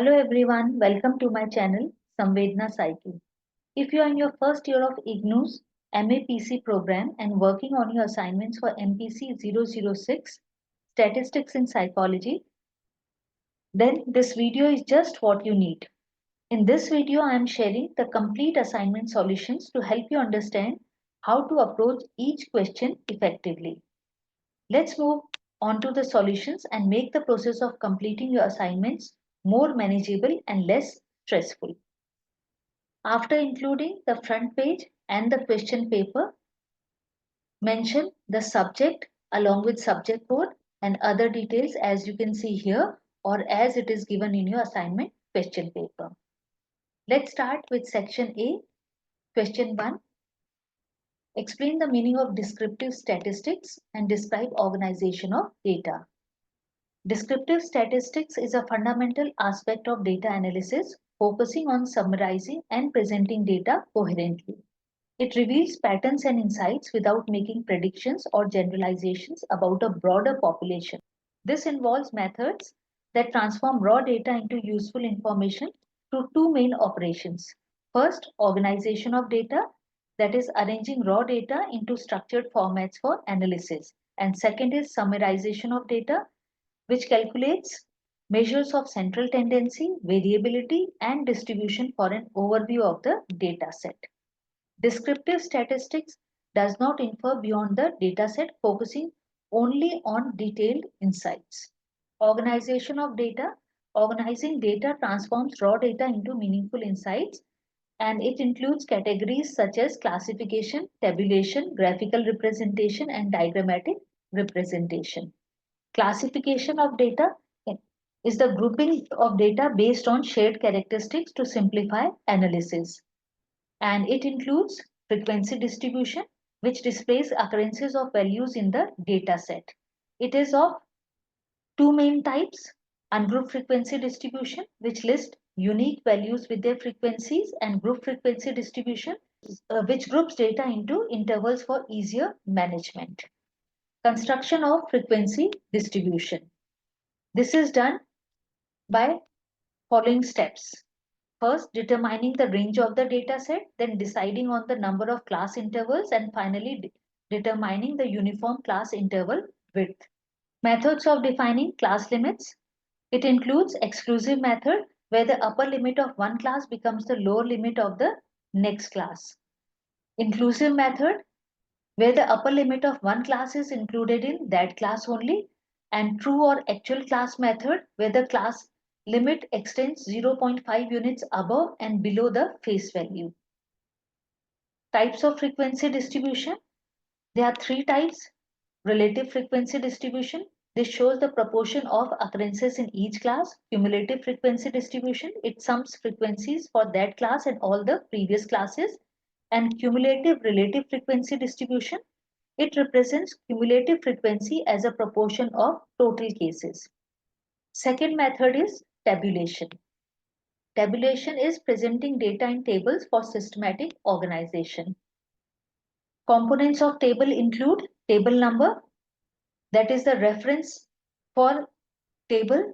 Hello everyone, welcome to my channel Samvedna Psyche. If you are in your first year of IGNOU's MAPC program and working on your assignments for MPC-006 Statistics in Psychology, then this video is just what you need. In this video, I am sharing the complete assignment solutions to help you understand how to approach each question effectively. Let's move on to the solutions and make the process of completing your assignments more manageable and less stressful. After including the front page and the question paper, mention the subject along with subject code and other details as you can see here or as it is given in your assignment question paper. Let's start with section A, question 1. Explain the meaning of descriptive statistics and describe organization of data. Descriptive statistics is a fundamental aspect of data analysis, focusing on summarizing and presenting data coherently. It reveals patterns and insights without making predictions or generalizations about a broader population. This involves methods that transform raw data into useful information through two main operations. First, organization of data, that is arranging raw data into structured formats for analysis. And second is summarization of data, which calculates measures of central tendency, variability, and distribution for an overview of the data set. Descriptive statistics does not infer beyond the dataset, focusing only on detailed insights. Organization of data. Organizing data transforms raw data into meaningful insights, and it includes categories such as classification, tabulation, graphical representation, and diagrammatic representation. Classification of data is the grouping of data based on shared characteristics to simplify analysis. And it includes frequency distribution, which displays occurrences of values in the data set. It is of two main types: ungrouped frequency distribution, which lists unique values with their frequencies, and group frequency distribution, which groups data into intervals for easier management. Construction of frequency distribution. This is done by following steps. First, determining the range of the data set, then deciding on the number of class intervals, and finally determining the uniform class interval width. Methods of defining class limits. It includes exclusive method, where the upper limit of one class becomes the lower limit of the next class. Inclusive method, where the upper limit of one class is included in that class only. And true or actual class method, where the class limit extends 0.5 units above and below the face value. Types of frequency distribution. There are three types. Relative frequency distribution. This shows the proportion of occurrences in each class. Cumulative frequency distribution. It sums frequencies for that class and all the previous classes. And cumulative relative frequency distribution. It represents cumulative frequency as a proportion of total cases. Second method is tabulation. Tabulation is presenting data in tables for systematic organization. Components of table include table number, that is the reference for table,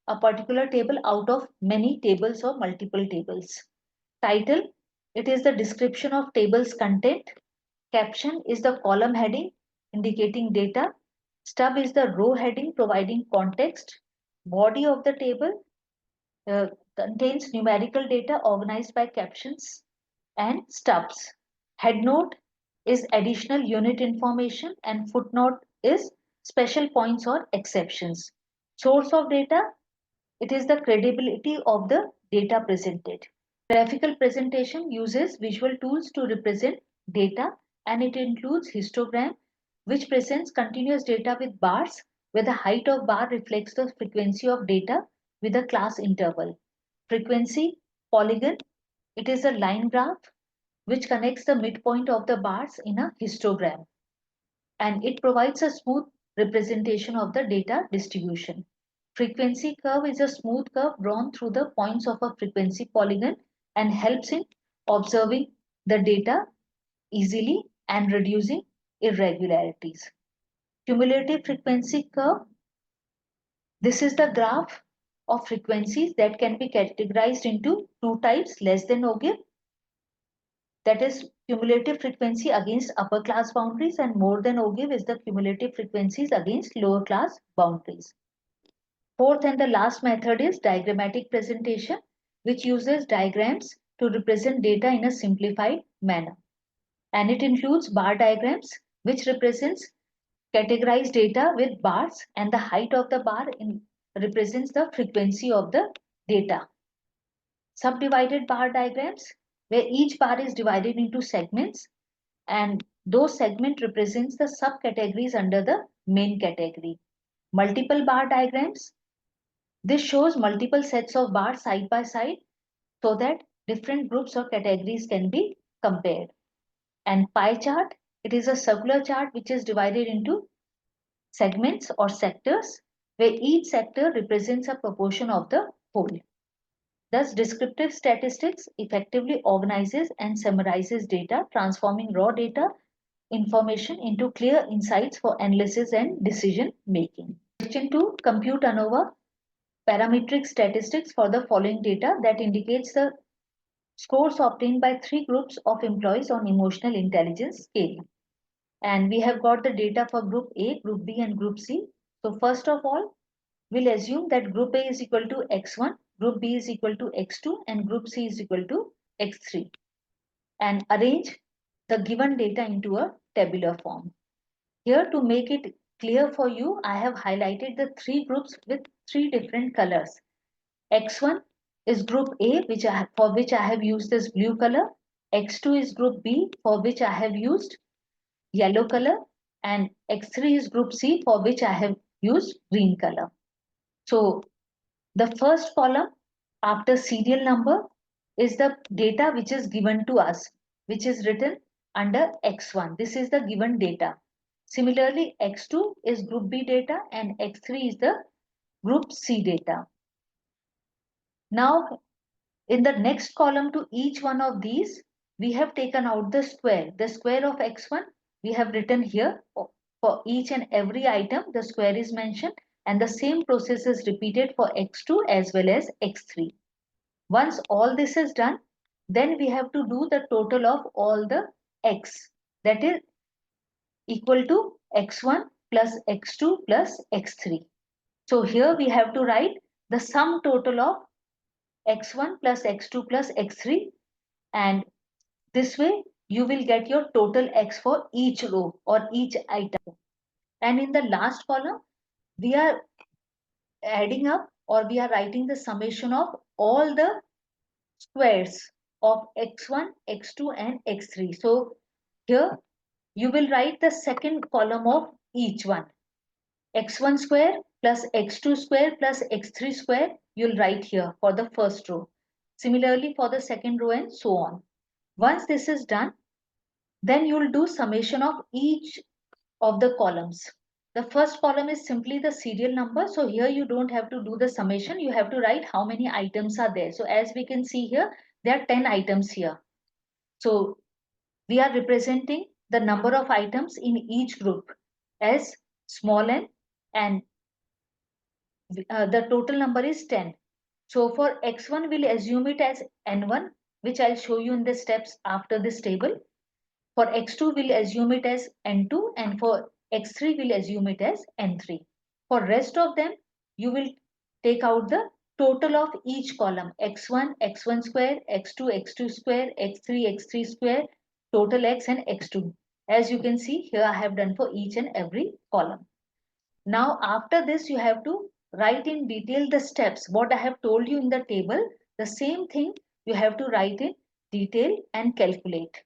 a particular table out of many tables or multiple tables. Title, it is the description of table's content. Caption is the column heading indicating data. Stub is the row heading providing context. Body of the table contains numerical data organized by captions and stubs. Headnote is additional unit information, and footnote is special points or exceptions. Source of data, it is the credibility of the data presented. Graphical presentation uses visual tools to represent data, and it includes histogram, which presents continuous data with bars, where the height of bar reflects the frequency of data with a class interval. Frequency polygon, it is a line graph which connects the midpoint of the bars in a histogram, and it provides a smooth representation of the data distribution. Frequency curve is a smooth curve drawn through the points of a frequency polygon and helps in observing the data easily and reducing irregularities. Cumulative frequency curve. This is the graph of frequencies that can be categorized into two types: less than OGIV, that is cumulative frequency against upper class boundaries, and more than OGIV is the cumulative frequencies against lower class boundaries. Fourth and the last method is diagrammatic presentation, which uses diagrams to represent data in a simplified manner. And it includes bar diagrams, which represents categorized data with bars, and the height of the bar represents the frequency of the data. Subdivided bar diagrams, where each bar is divided into segments, and those segments represents the subcategories under the main category. Multiple bar diagrams, this shows multiple sets of bars side by side so that different groups or categories can be compared. And pie chart, it is a circular chart which is divided into segments or sectors, where each sector represents a proportion of the whole. Thus, descriptive statistics effectively organizes and summarizes data, transforming raw data information into clear insights for analysis and decision making. Question 2. Compute ANOVA parametric statistics for the following data that indicates the scores obtained by three groups of employees on emotional intelligence scale. And we have got the data for group A, group B, and group C. So first of all, we'll assume that group A is equal to x1, group B is equal to x2, and group C is equal to x3, and arrange the given data into a tabular form. Here, to make it clear for you, I have highlighted the three groups with three different colors. X1 is group A, for which I have used this blue color. X2 is group B, for which I have used yellow color, and X3 is group C, for which I have used green color. So the first column after serial number is the data which is given to us, which is written under X1. This is the given data. Similarly, X2 is group B data and X3 is the group C data. Now, in the next column to each one of these, we have taken out the square. The square of X1 we have written here. For each and every item, the square is mentioned, and the same process is repeated for X2 as well as X3. Once all this is done, then we have to do the total of all the X, that is equal to X1 plus X2 plus X3. So here we have to write the sum total of X1 plus X2 plus X3, and this way you will get your total X for each row or each item. And in the last column, we are adding up, or we are writing the summation of all the squares of X1, X2 and X3. So here you will write the second column of each one. X1 square plus X2 square plus X3 square, you'll write here for the first row. Similarly for the second row and so on. Once this is done, then you'll do summation of each of the columns. The first column is simply the serial number. So here you don't have to do the summation. You have to write how many items are there. So as we can see here, there are 10 items here. So we are representing the number of items in each group as small n, and the total number is 10. So for x1, we'll assume it as n1, which I'll show you in the steps after this table. For x2, we'll assume it as n2, and for x3, we'll assume it as n3. For rest of them, you will take out the total of each column: x1, x1 square, x2, x2 square, x3, x3 square, total x, and x2. As you can see, here I have done for each and every column. Now, after this, you have to write in detail the steps. What I have told you in the table, the same thing you have to write in detail and calculate.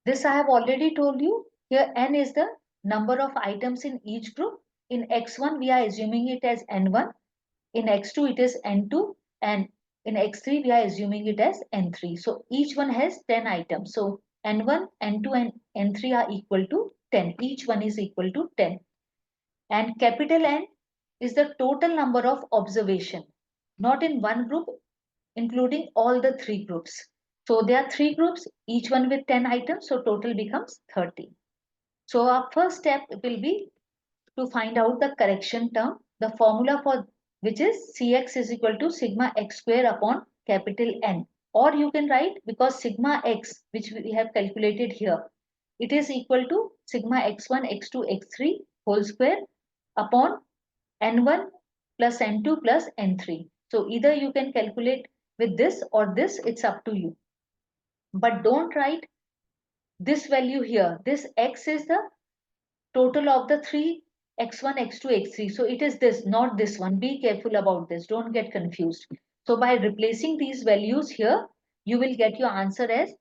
This I have already told you. Here n is the number of items in each group. In x1, we are assuming it as n1. In x2, it is n2. And in x3, we are assuming it as n3. So each one has 10 items. So n1, n2, and n3 are equal to 10. Each one is equal to 10. And capital N is the total number of observation, not in one group, including all the three groups. So there are three groups, each one with 10 items, so total becomes 30. So our first step will be to find out the correction term, the formula for which is Cx is equal to sigma x square upon capital N. Or you can write, because sigma x, which we have calculated here, it is equal to sigma x1, x2, x3 whole square upon N1 plus N2 plus N3. So either you can calculate with this or this, it's up to you. But don't write this value here. This x is the total of the three x1, x2, x3. So it is this, not this one. Be careful about this. Don't get confused. So by replacing these values here, you will get your answer as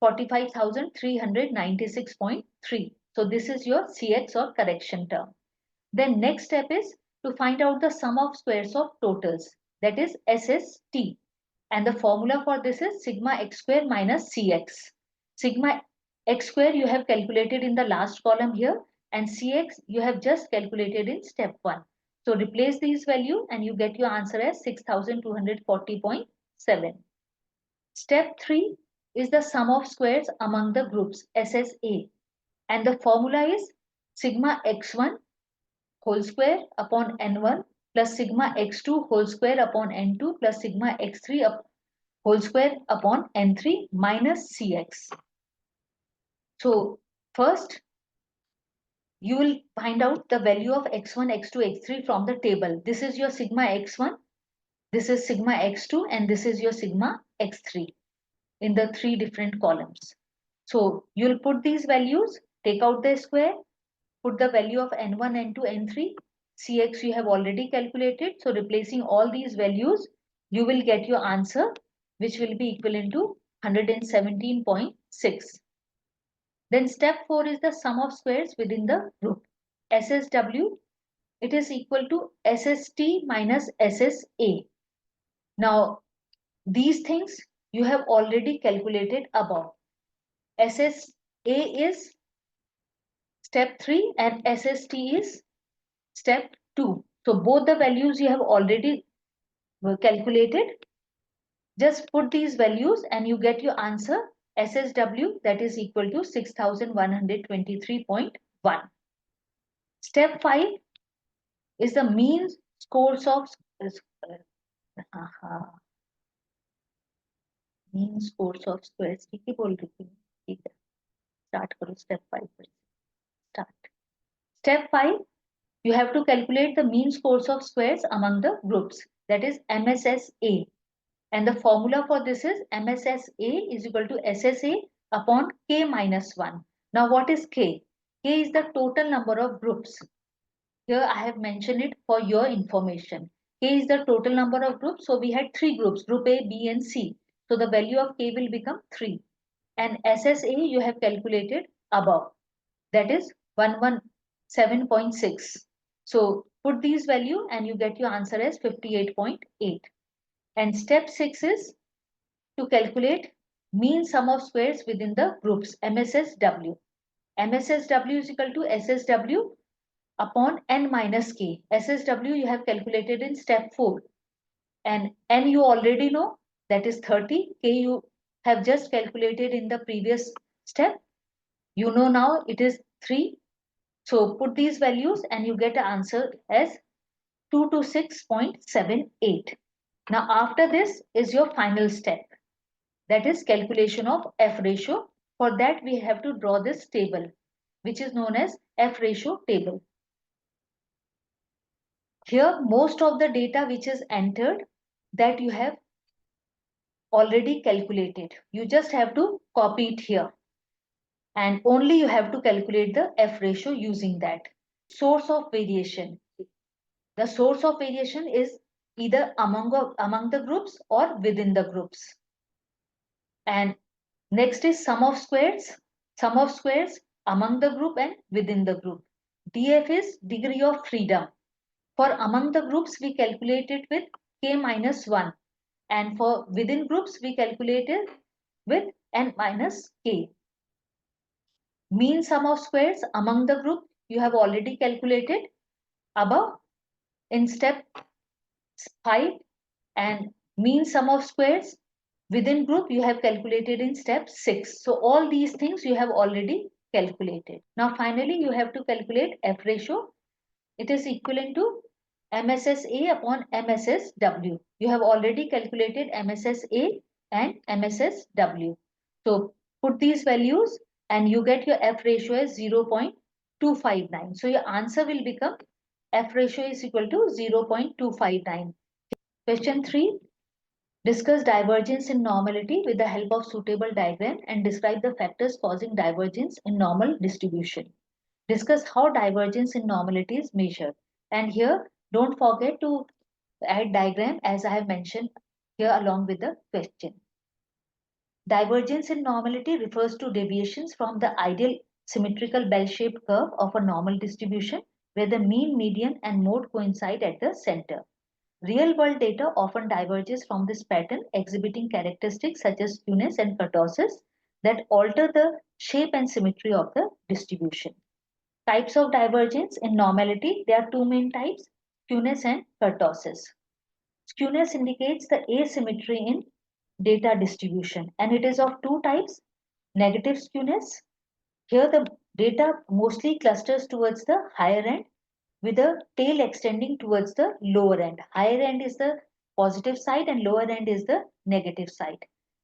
45,396.3. So this is your Cx or correction term. Then next step is to find out the sum of squares of totals, that is SST. And the formula for this is sigma x square minus Cx. Sigma x square you have calculated in the last column here, and Cx you have just calculated in step 1. So replace these values and you get your answer as 6240.7. Step 3 is the sum of squares among the groups SSA, and the formula is sigma x1 whole square upon N1 plus sigma x2 whole square upon N2 plus sigma x3 whole square upon N3 minus Cx. So first you will find out the value of x1, x2, x3 from the table. This is your sigma x1, this is sigma x2, and this is your sigma x3 in the 3 different columns. So you'll put these values, take out the square, put the value of N1, N2, N3, Cx you have already calculated. So replacing all these values, you will get your answer, which will be equivalent to 117.6. Then step 4 is the sum of squares within the group. SSW, it is equal to SST minus SSA. Now, these things you have already calculated above. SSA is step 3 and SST is step 2. So both the values you have already calculated. Just put these values and you get your answer SSW, that is equal to 6123.1. Step 5 is the mean scores of mean scores of squares. Start करो step 5. Start. Step 5, you have to calculate the mean scores of squares among the groups, that is MSSA. And the formula for this is MSSA is equal to SSA upon K minus 1. Now what is K? K is the total number of groups. Here I have mentioned it for your information. K is the total number of groups. So we had 3 groups, group A, B and C. So the value of K will become 3. And SSA you have calculated above. That is 117.6. So put these value and you get your answer as 58.8. And step 6 is to calculate mean sum of squares within the groups MSSW. MSSW is equal to SSW upon N minus K. SSW you have calculated in step 4. And N you already know, that is 30. K you have just calculated in the previous step. You know now it is 3. So put these values and you get an answer as 226.78. Now after this is your final step, that is calculation of F ratio. For that we have to draw this table, which is known as F ratio table. Here most of the data which is entered, that you have already calculated. You just have to copy it here. And only you have to calculate the F ratio using that. Source of variation. The source of variation is either among the groups or within the groups. And next is sum of squares. Sum of squares among the group and within the group. DF is degree of freedom. For among the groups we calculated with K minus 1. And for within groups we calculated with N minus K. Mean sum of squares among the group you have already calculated above in step 5, and mean sum of squares within group you have calculated in step 6. So all these things you have already calculated. Now finally you have to calculate F ratio. It is equivalent to MSSA upon MSSW. You have already calculated MSSA and MSSW. So put these values and you get your F ratio as 0.259. So your answer will become F ratio is equal to 0.259. Question 3. Discuss divergence in normality with the help of suitable diagram and describe the factors causing divergence in normal distribution. Discuss how divergence in normality is measured. And here, don't forget to add diagram as I have mentioned here along with the question. Divergence in normality refers to deviations from the ideal symmetrical bell-shaped curve of a normal distribution where the mean, median, and mode coincide at the center. Real-world data often diverges from this pattern, exhibiting characteristics such as skewness and kurtosis that alter the shape and symmetry of the distribution. Types of divergence in normality, there are two main types, skewness and kurtosis. Skewness indicates the asymmetry in data distribution and it is of two types, negative skewness. Here the data mostly clusters towards the higher end with a tail extending towards the lower end. Higher end is the positive side and lower end is the negative side.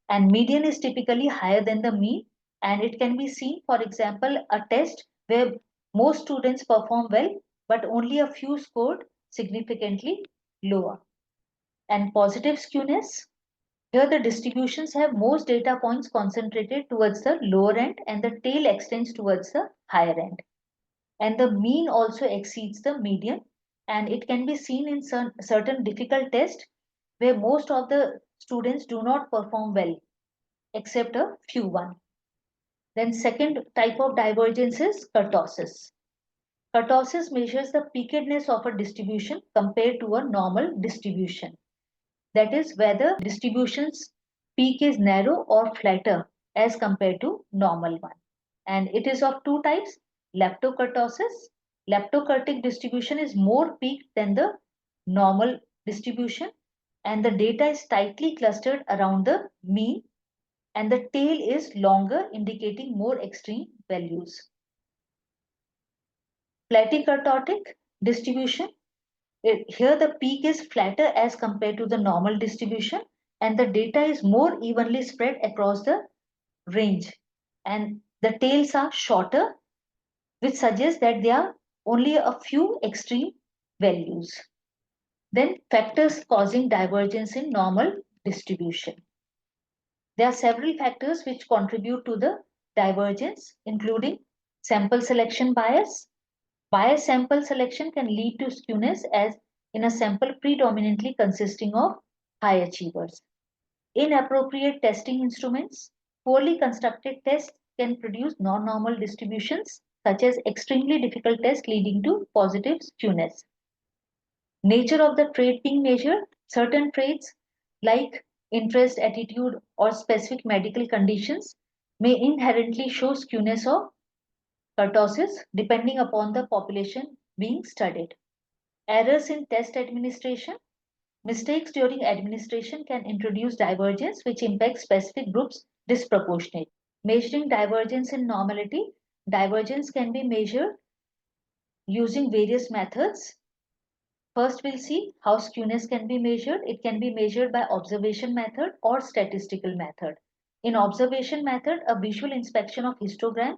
And median is typically higher than the mean and it can be seen, for example, a test where most students perform well but only a few scored significantly lower. And positive skewness, here the distributions have most data points concentrated towards the lower end and the tail extends towards the higher end. And the mean also exceeds the median and it can be seen in certain difficult tests where most of the students do not perform well except a few one. Then second type of divergence is kurtosis. Kurtosis measures the peakedness of a distribution compared to a normal distribution. That is whether distribution's peak is narrow or flatter as compared to normal one. And it is of two types, leptokurtosis. Leptokurtic distribution is more peaked than the normal distribution and the data is tightly clustered around the mean and the tail is longer indicating more extreme values. Platykurtotic distribution, here the peak is flatter as compared to the normal distribution and the data is more evenly spread across the range and the tails are shorter which suggests that there are only a few extreme values. Then factors causing divergence in normal distribution. There are several factors which contribute to the divergence including sample selection bias. Bias sample selection can lead to skewness as in a sample predominantly consisting of high achievers. Inappropriate testing instruments. Poorly constructed tests can produce non-normal distributions such as extremely difficult tests leading to positive skewness. Nature of the trait being measured. Certain traits like interest, attitude or specific medical conditions may inherently show skewness or kurtosis depending upon the population being studied. Errors in test administration. Mistakes during administration can introduce divergence which impacts specific groups disproportionately. Measuring divergence in normality. Divergence can be measured using various methods. First, we'll see how skewness can be measured. It can be measured by observation method or statistical method. In observation method, a visual inspection of histogram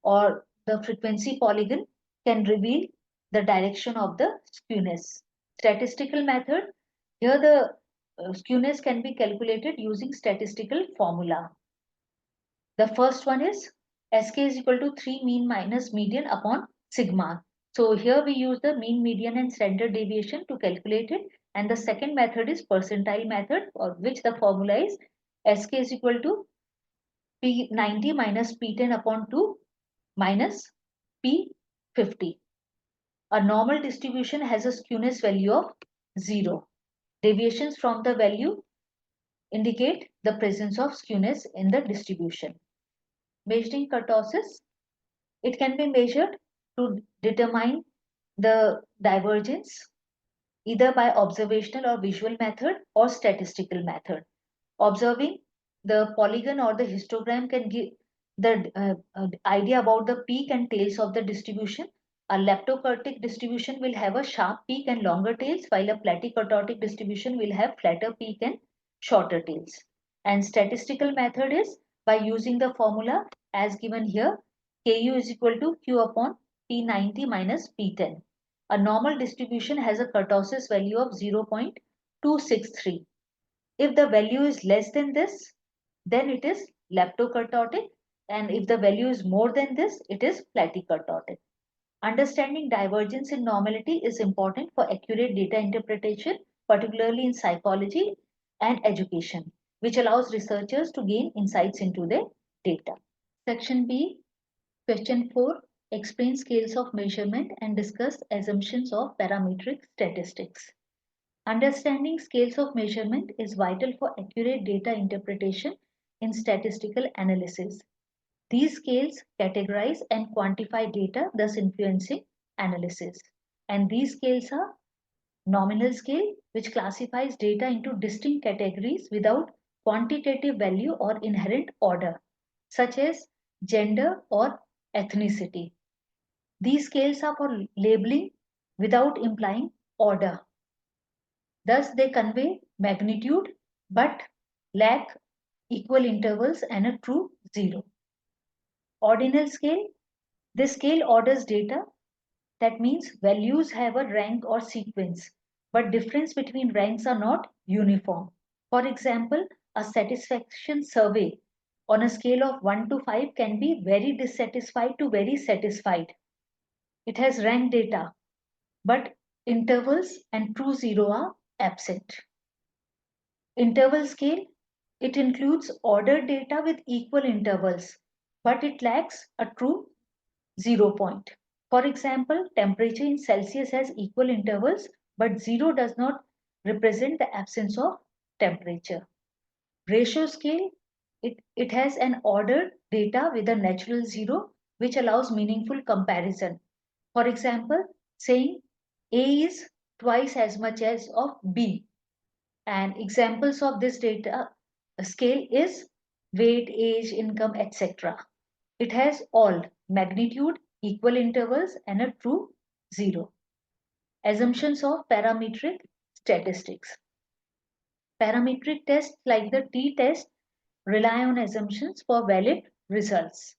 or the frequency polygon can reveal the direction of the skewness. Statistical method, here the skewness can be calculated using statistical formula. The first one is Sk is equal to 3 mean minus median upon sigma. So here we use the mean, median and standard deviation to calculate it. And the second method is percentile method for which the formula is Sk is equal to P90 minus P10 upon 2 minus P50. A normal distribution has a skewness value of 0. Deviations from the value indicate the presence of skewness in the distribution. Measuring kurtosis, it can be measured to determine the divergence either by observational or visual method or statistical method. Observing the polygon or the histogram can give the idea about the peak and tails of the distribution. A leptokurtic distribution will have a sharp peak and longer tails, while a platykurtotic distribution will have flatter peak and shorter tails. And statistical method is by using the formula as given here, Ku is equal to Q upon P90 minus P10. A normal distribution has a kurtosis value of 0.263. If the value is less than this, then it is leptokurtotic, and if the value is more than this, it is platykurtotic. Understanding divergence in normality is important for accurate data interpretation, particularly in psychology and education, which allows researchers to gain insights into their data. Section B, question 4, explain scales of measurement and discuss assumptions of parametric statistics. Understanding scales of measurement is vital for accurate data interpretation in statistical analysis. These scales categorize and quantify data, thus influencing analysis. And these scales are nominal scale, which classifies data into distinct categories without quantitative value or inherent order, such as gender or ethnicity. These scales are for labeling without implying order. Thus, they convey magnitude but lack equal intervals and a true zero. Ordinal scale, this scale orders data. That means values have a rank or sequence, but difference between ranks are not uniform. For example, a satisfaction survey on a scale of 1 to 5 can be very dissatisfied to very satisfied. It has rank data, but intervals and true zero are absent. Interval scale, it includes ordered data with equal intervals, but it lacks a true 0 point. For example, temperature in Celsius has equal intervals, but 0 does not represent the absence of temperature. Ratio scale, it has an ordered data with a natural 0, which allows meaningful comparison. For example, saying A is twice as much as of B. And examples of this data scale is weight, age, income, etc. It has all magnitude, equal intervals, and a true zero. Assumptions of parametric statistics. Parametric tests like the t-test rely on assumptions for valid results.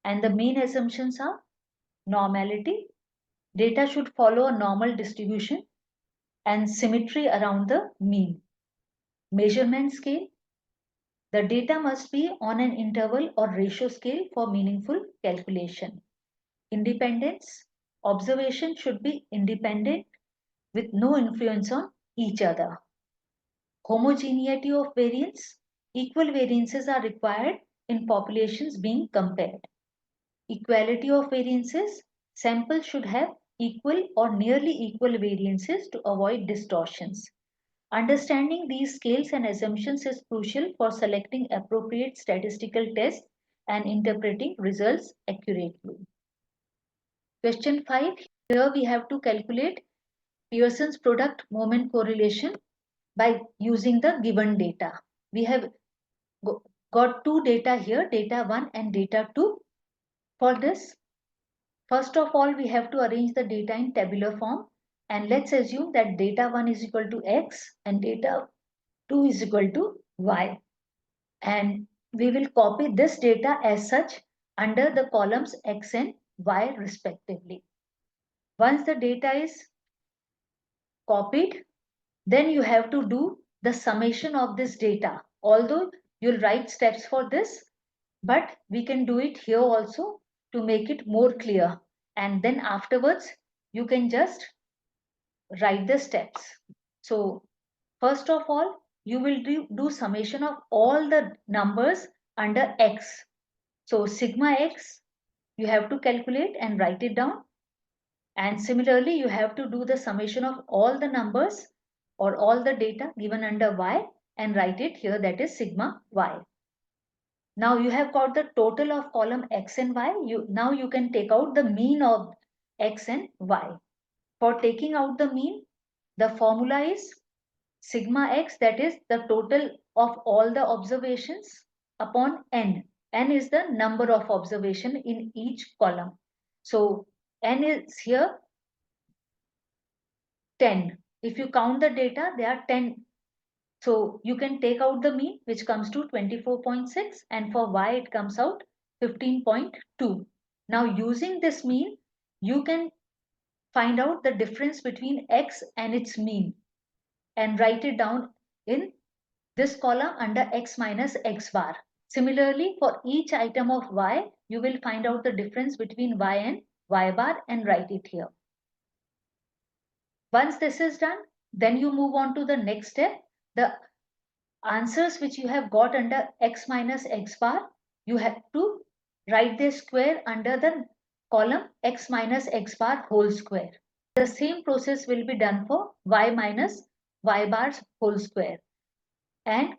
And the main assumptions are normality. Data should follow a normal distribution and symmetry around the mean. Measurement scale. The data must be on an interval or ratio scale for meaningful calculation. Independence. Observation should be independent with no influence on each other. Homogeneity of variance. Equal variances are required in populations being compared. Equality of variances. Samples should have equal or nearly equal variances to avoid distortions. Understanding these scales and assumptions is crucial for selecting appropriate statistical tests and interpreting results accurately. Question 5. Here we have to calculate Pearson's product moment correlation by using the given data. We have got two data here, data 1 and data 2. For this, first of all, we have to arrange the data in tabular form, and let's assume that data 1 is equal to x and data 2 is equal to y. And we will copy this data as such under the columns x and y respectively. Once the data is copied, then you have to do the summation of this data. Although you'll write steps for this, but we can do it here also to make it more clear. And then afterwards, you can just write the steps. So first of all, you will do summation of all the numbers under x. So sigma x, you have to calculate and write it down. And similarly, you have to do the summation of all the numbers or all the data given under y and write it here, that is sigma y. Now you have got the total of column x and y. Now you can take out the mean of x and y. For taking out the mean, the formula is sigma x, that is the total of all the observations, upon n. N is the number of observation in each column. So N is here 10. If you count the data, there are 10. So you can take out the mean, which comes to 24.6, and for Y it comes out 15.2. Now using this mean, you can find out the difference between X and its mean and write it down in this column under X minus X bar. Similarly, for each item of Y, you will find out the difference between Y and Y bar and write it here. Once this is done, then you move on to the next step. The answers which you have got under X minus X bar, you have to write the square under the column X minus X bar whole square. The same process will be done for Y minus Y bars whole square. And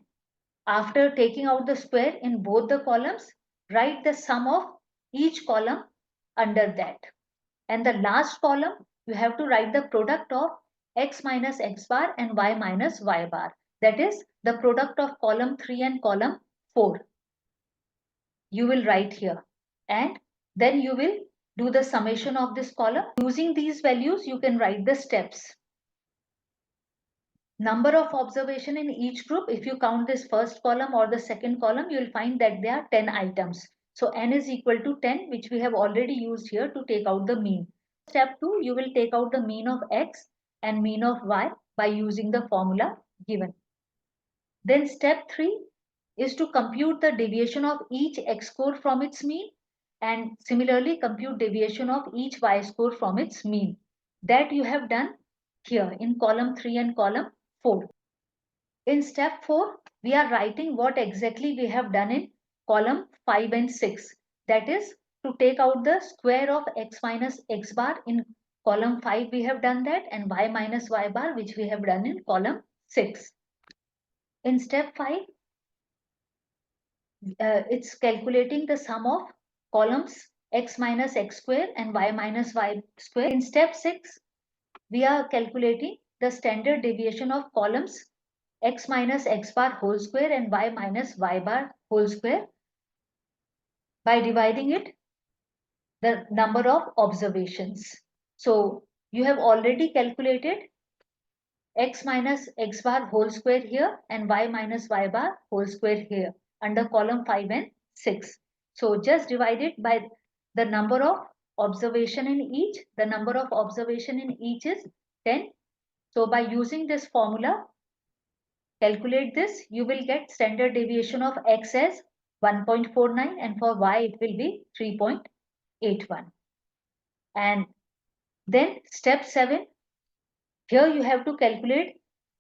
after taking out the square in both the columns, write the sum of each column under that. And the last column, you have to write the product of X minus X bar and Y minus Y bar. That is the product of column 3 and column 4. You will write here. And then you will do the summation of this column. Using these values, you can write the steps. Number of observation in each group, if you count this first column or the second column, you will find that there are 10 items. So n is equal to 10, which we have already used here to take out the mean. Step 2, you will take out the mean of X and mean of Y by using the formula given. Then step 3 is to compute the deviation of each X score from its mean, and similarly compute deviation of each Y score from its mean. That you have done here in column 3 and column 4. In step 4, we are writing what exactly we have done in column 5 and 6. That is to take out the square of X minus X bar. In column 5 we have done that, and Y minus Y bar, which we have done in column 6. In step 5, it's calculating the sum of columns X minus X square and Y minus Y square. In step 6, we are calculating the standard deviation of columns X minus X bar whole square and Y minus Y bar whole square by dividing it the number of observations. So you have already calculated X minus X bar whole square here and Y minus Y bar whole square here under column 5 and 6. So just divide it by the number of observation in each. The number of observation in each is 10. So by using this formula, calculate this, you will get standard deviation of X as 1.49 and for Y it will be 3.81. And then step 7, here you have to calculate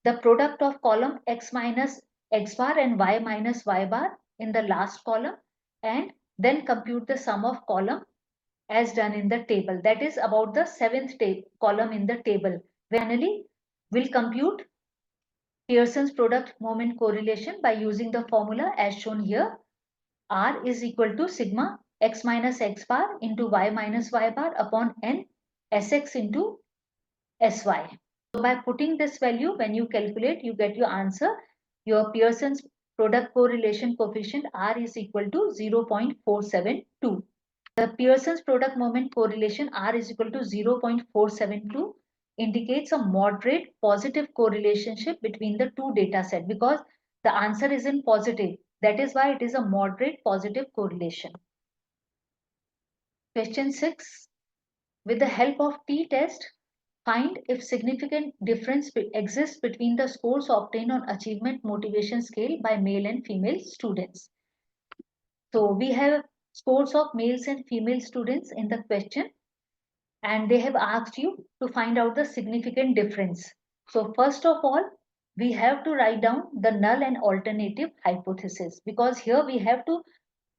the product of column X minus X bar and Y minus Y bar in the last column, and then compute the sum of column as done in the table. That is about the 7th column in the table. Finally, we'll compute Pearson's product moment correlation by using the formula as shown here. R is equal to sigma X minus X bar into Y minus Y bar upon N Sx into Sy. So by putting this value, when you calculate, you get your answer. Your Pearson's product correlation coefficient R is equal to 0.472. The Pearson's product moment correlation R is equal to 0.472 indicates a moderate positive correlation between the two data sets because the answer is in positive. That is why it is a moderate positive correlation. Question 6. With the help of t-test, find if significant difference exists between the scores obtained on achievement motivation scale by male and female students. So we have scores of males and female students in the question, and they have asked you to find out the significant difference. So first of all, we have to write down the null and alternative hypothesis because here we have to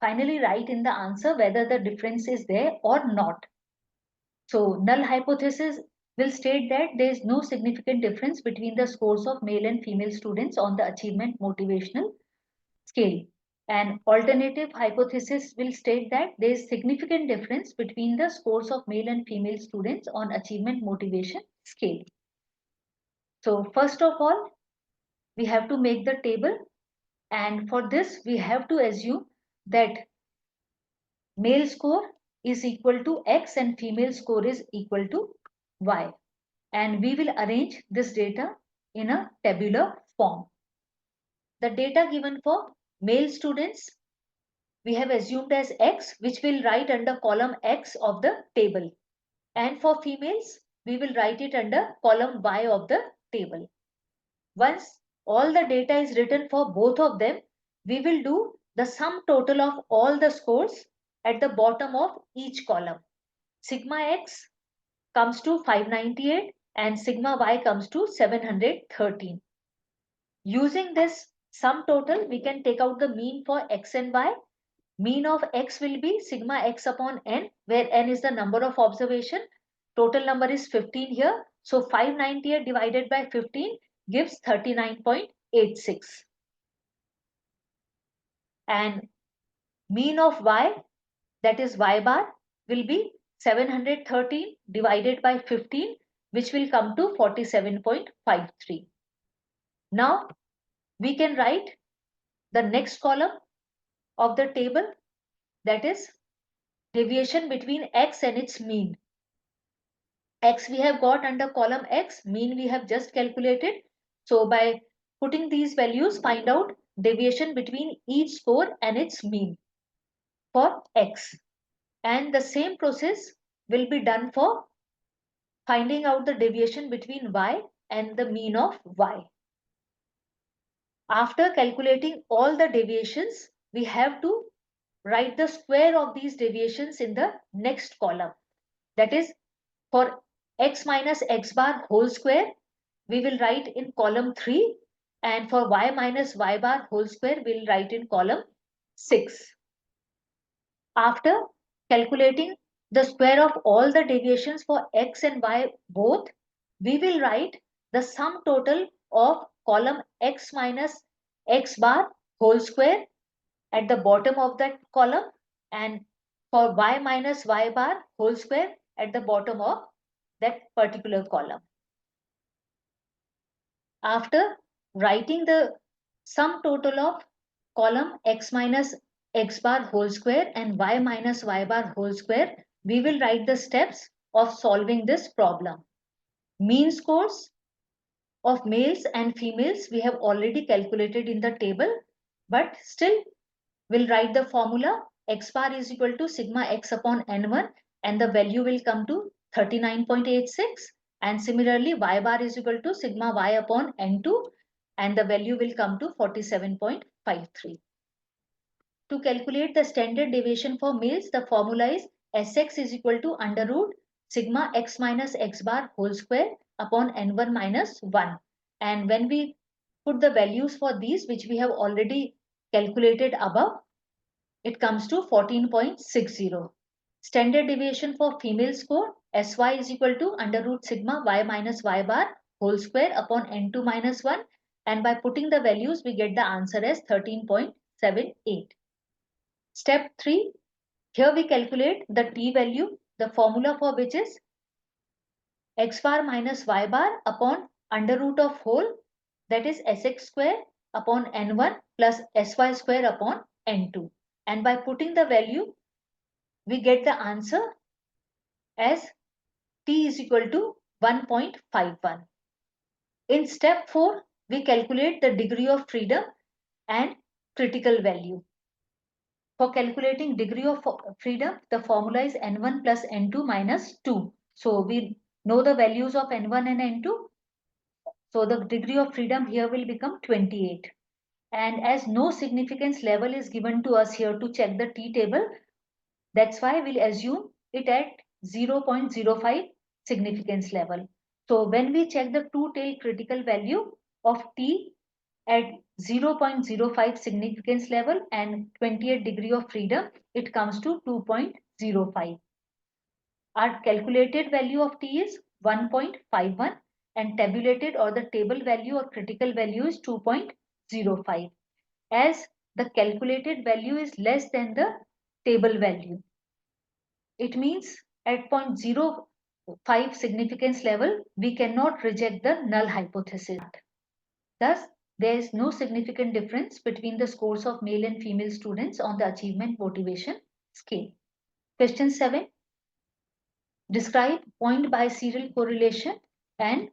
finally write in the answer whether the difference is there or not. So null hypothesis will state that there is no significant difference between the scores of male and female students on the achievement motivational scale. And alternative hypothesis will state that there is significant difference between the scores of male and female students on achievement motivation scale. So first of all, we have to make the table, and for this we have to assume that male score is equal to X and female score is equal to Y. And we will arrange this data in a tabular form. The data given for male students we have assumed as X, which we'll write under column X of the table. And for females, we will write it under column Y of the table. Once all the data is written for both of them, we will do the sum total of all the scores at the bottom of each column. Sigma X comes to 598 and sigma Y comes to 713. Using this sum total, we can take out the mean for X and Y. Mean of X will be sigma X upon N, where N is the number of observation. Total number is 15 here. So 598 divided by 15 gives 39.86. And mean of Y, that is Y bar, will be 713 divided by 15, which will come to 47.53. Now we can write the next column of the table, that is deviation between X and its mean. X we have got under column X, mean we have just calculated. So by putting these values, find out deviation between each score and its mean for X. And the same process will be done for finding out the deviation between Y and the mean of Y. After calculating all the deviations, we have to write the square of these deviations in the next column. That is, for X minus X bar whole square, we will write in column 3, and for Y minus Y bar whole square, we will write in column 6. After calculating the square of all the deviations for X and Y both, we will write the sum total of column X minus X bar whole square at the bottom of that column, and for Y minus Y bar whole square at the bottom of that particular column. After writing the sum total of column X minus X bar whole square and Y minus Y bar whole square, we will write the steps of solving this problem. Mean scores of males and females we have already calculated in the table, but still we'll write the formula. X bar is equal to sigma X upon N1 and the value will come to 39.86, and similarly Y bar is equal to sigma Y upon N2 and the value will come to 47.53. To calculate the standard deviation for males, the formula is Sx is equal to under root sigma X minus X bar whole square upon N1 minus 1. And when we put the values for these, which we have already calculated above, it comes to 14.60. Standard deviation for female score, Sy is equal to under root sigma Y minus Y bar whole square upon N2 minus 1. And by putting the values, we get the answer as 13.78. Step 3, here we calculate the t value, the formula for which is X bar minus Y bar upon under root of whole, that is Sx square upon N1 plus Sy square upon N2. And by putting the value, we get the answer as t is equal to 1.51. In step 4, we calculate the degree of freedom and critical value. For calculating degree of freedom, the formula is N1 plus N2 minus 2. So we know the values of N1 and N2. So the degree of freedom here will become 28. And as no significance level is given to us here to check the t table, that's why we'll assume it at 0.05 significance level. So when we check the two-tailed critical value of t at 0.05 significance level and 28 degree of freedom, it comes to 2.05. Our calculated value of t is 1.51 and tabulated or the table value or critical value is 2.05. As the calculated value is less than the table value, it means at 0.05 significance level, we cannot reject the null hypothesis. Thus, there is no significant difference between the scores of male and female students on the achievement motivation scale. Question 7. Describe point-biserial correlation and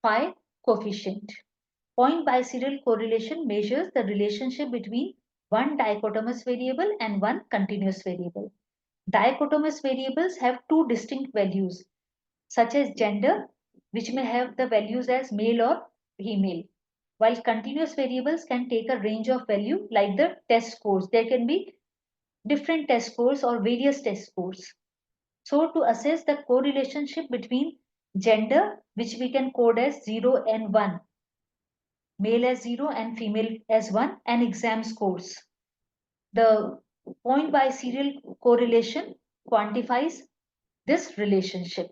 phi coefficient. Point-biserial correlation measures the relationship between one dichotomous variable and one continuous variable. Dichotomous variables have two distinct values, such as gender, which may have the values as male or female, while continuous variables can take a range of value like the test scores. There can be different test scores or various test scores. So to assess the correlationship between gender, which we can code as 0 and 1, male as 0 and female as 1, and exam scores. The point biserial correlation quantifies this relationship.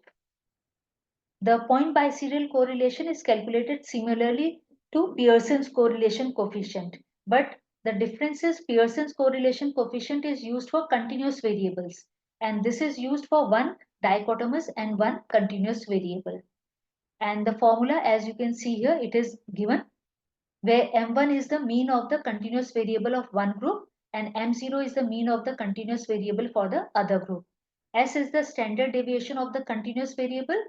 The point biserial correlation is calculated similarly to Pearson's correlation coefficient, but the difference is Pearson's correlation coefficient is used for continuous variables, and this is used for one dichotomous and one continuous variable. And the formula, as you can see here, it is given where M1 is the mean of the continuous variable of one group and M0 is the mean of the continuous variable for the other group. S is the standard deviation of the continuous variable.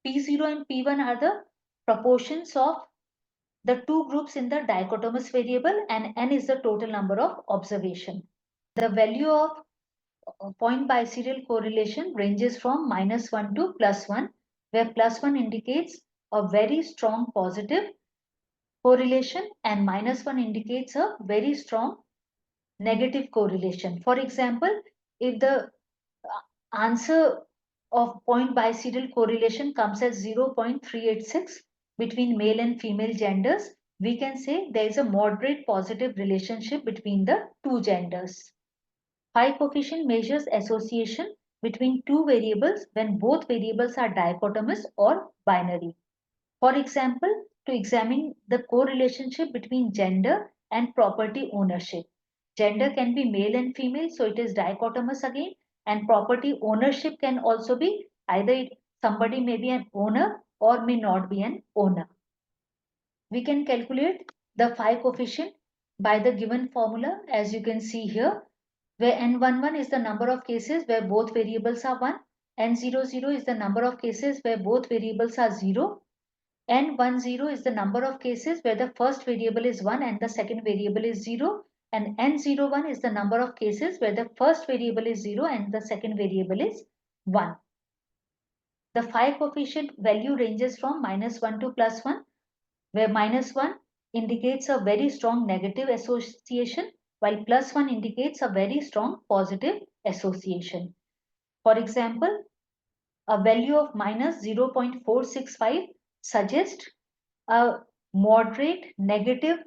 P0 and P1 are the proportions of the two groups in the dichotomous variable, and N is the total number of observation. The value of point biserial correlation ranges from -1 to +1, where +1 indicates a very strong positive correlation and -1 indicates a very strong negative correlation. For example, if the answer of point biserial correlation comes as 0.386 between male and female genders, we can say there is a moderate positive relationship between the two genders. Phi coefficient measures association between two variables when both variables are dichotomous or binary. For example, to examine the correlationship between gender and property ownership. Gender can be male and female, so it is dichotomous again, and property ownership can also be either somebody may be an owner or may not be an owner. We can calculate the phi coefficient by the given formula, as you can see here, where N11 is the number of cases where both variables are 1, N00 is the number of cases where both variables are 0, N10 is the number of cases where the first variable is 1 and the second variable is 0, and N01 is the number of cases where the first variable is 0 and the second variable is 1. The phi coefficient value ranges from -1 to +1, where -1 indicates a very strong negative association, while +1 indicates a very strong positive association. For example, a value of -0.465 suggests a moderate negative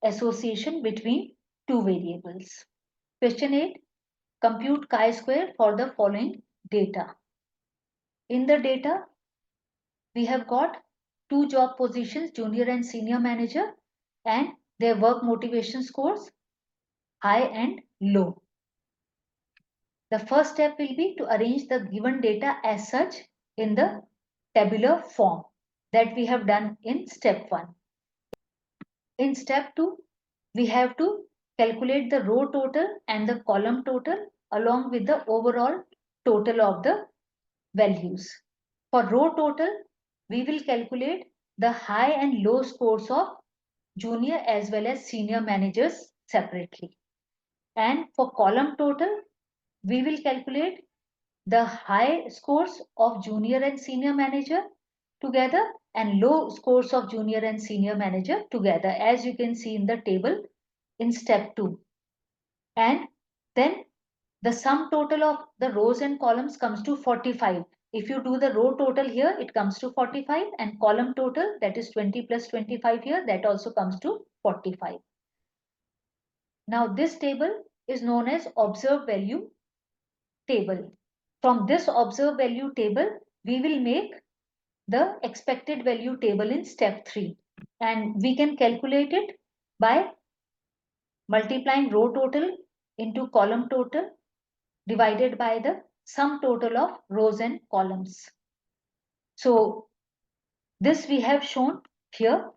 association between two variables. Question 8. Compute chi-square for the following data. In the data, we have got two job positions, junior and senior manager, and their work motivation scores, high and low. The first step will be to arrange the given data as such in the tabular form that we have done in step 1. In step 2, we have to calculate the row total and the column total along with the overall total of the values. For row total, we will calculate the high and low scores of junior as well as senior managers separately. And for column total, we will calculate the high scores of junior and senior manager together and low scores of junior and senior manager together, as you can see in the table in step 2. And then the sum total of the rows and columns comes to 45. If you do the row total here, it comes to 45, and column total, that is 20 plus 25 here, that also comes to 45. Now this table is known as observed value table. From this observed value table, we will make the expected value table in step 3, and we can calculate it by multiplying row total into column total divided by the sum total of rows and columns. So this we have shown here.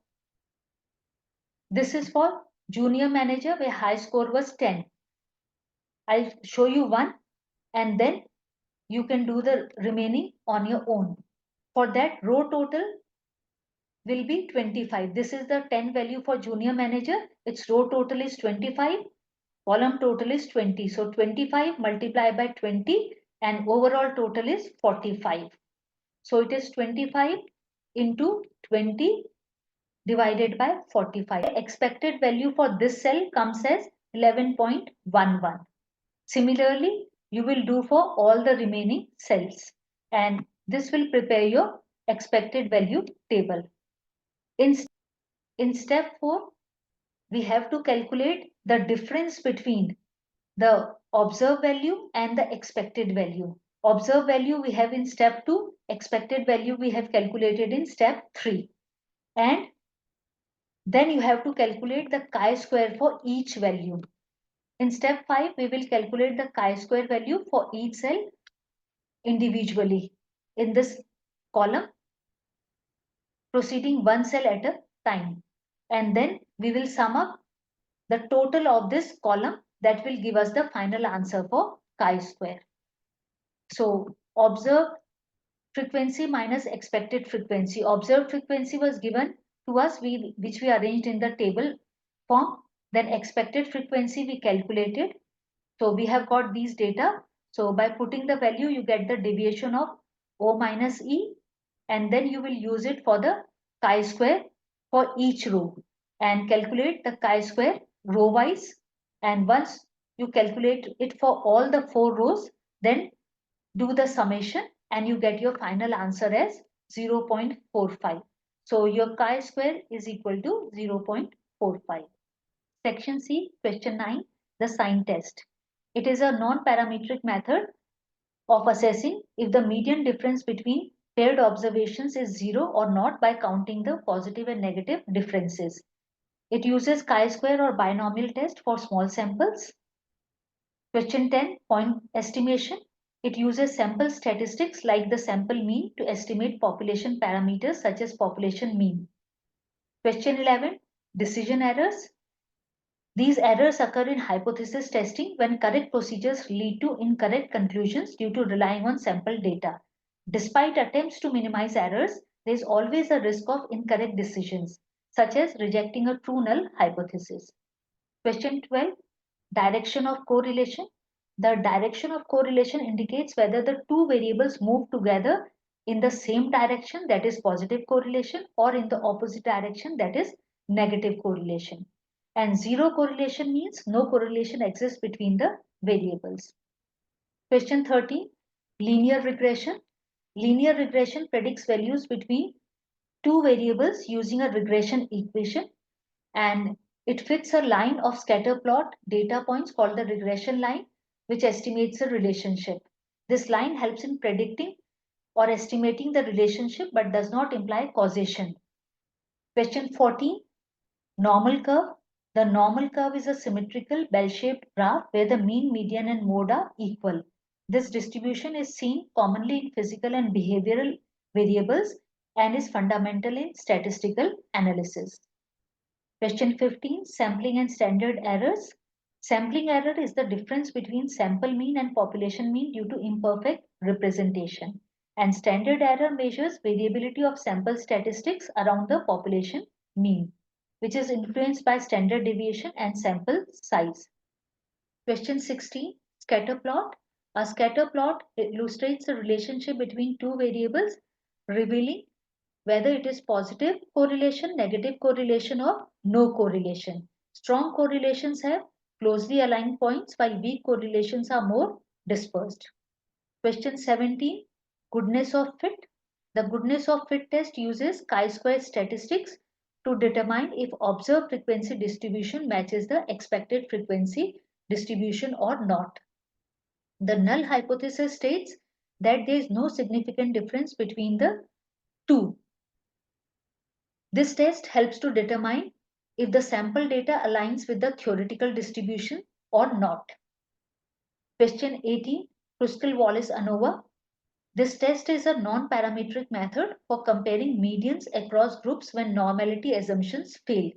This is for junior manager where high score was 10. I'll show you one and then you can do the remaining on your own. For that, row total will be 25. This is the 10 value for junior manager. Its row total is 25, column total is 20. So 25 multiplied by 20 and overall total is 45. So it is 25 into 20 divided by 45. Expected value for this cell comes as 11.11. Similarly, you will do for all the remaining cells, and this will prepare your expected value table. In step 4, we have to calculate the difference between the observed value and the expected value. Observed value we have in step 2, expected value we have calculated in step 3. And then you have to calculate the chi-square for each value. In step 5, we will calculate the chi-square value for each cell individually in this column, proceeding one cell at a time. And then we will sum up the total of this column that will give us the final answer for chi-square. So observed frequency minus expected frequency. Observed frequency was given to us, which we arranged in the table form. Then expected frequency we calculated. So we have got these data. So by putting the value, you get the deviation of O minus E, and then you will use it for the chi-square for each row and calculate the chi-square row wise. And once you calculate it for all the 4 rows, then do the summation and you get your final answer as 0.45. So your chi-square is equal to 0.45. Section C, question 9, the sign test. It is a non-parametric method of assessing if the median difference between paired observations is 0 or not by counting the positive and negative differences. It uses chi-square or binomial test for small samples. Question 10, point estimation. It uses sample statistics like the sample mean to estimate population parameters such as population mean. Question 11, decision errors. These errors occur in hypothesis testing when correct procedures lead to incorrect conclusions due to relying on sample data. Despite attempts to minimize errors, there is always a risk of incorrect decisions, such as rejecting a true null hypothesis. Question 12, direction of correlation. The direction of correlation indicates whether the two variables move together in the same direction, that is positive correlation, or in the opposite direction, that is negative correlation. And zero correlation means no correlation exists between the variables. Question 13, linear regression. Linear regression predicts values between two variables using a regression equation, and it fits a line of scatter plot data points called the regression line, which estimates a relationship. This line helps in predicting or estimating the relationship but does not imply causation. Question 14, normal curve. The normal curve is a symmetrical bell-shaped graph where the mean, median, and mode are equal. This distribution is seen commonly in physical and behavioral variables and is fundamental in statistical analysis. Question 15, sampling and standard errors. Sampling error is the difference between sample mean and population mean due to imperfect representation. And standard error measures variability of sample statistics around the population mean, which is influenced by standard deviation and sample size. Question 16, scatter plot. A scatter plot illustrates the relationship between two variables, revealing whether it is positive correlation, negative correlation, or no correlation. Strong correlations have closely aligned points while weak correlations are more dispersed. Question 17, goodness of fit. The goodness of fit test uses chi-square statistics to determine if observed frequency distribution matches the expected frequency distribution or not. The null hypothesis states that there is no significant difference between the two. This test helps to determine if the sample data aligns with the theoretical distribution or not. Question 18, Kruskal Wallis ANOVA. This test is a non-parametric method for comparing medians across groups when normality assumptions fail.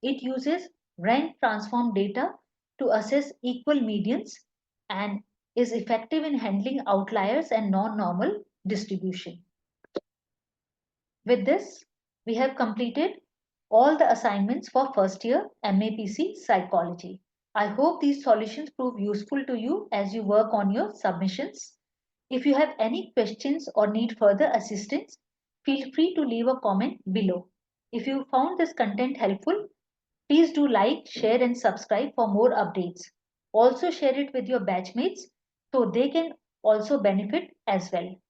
It uses rank transform data to assess equal medians, and is effective in handling outliers and non-normal distribution. With this, we have completed all the assignments for first year MAPC Psychology. I hope these solutions prove useful to you as you work on your submissions. If you have any questions or need further assistance, feel free to leave a comment below. If you found this content helpful, please do like, share and subscribe for more updates. Also share it with your batchmates so they can also benefit as well.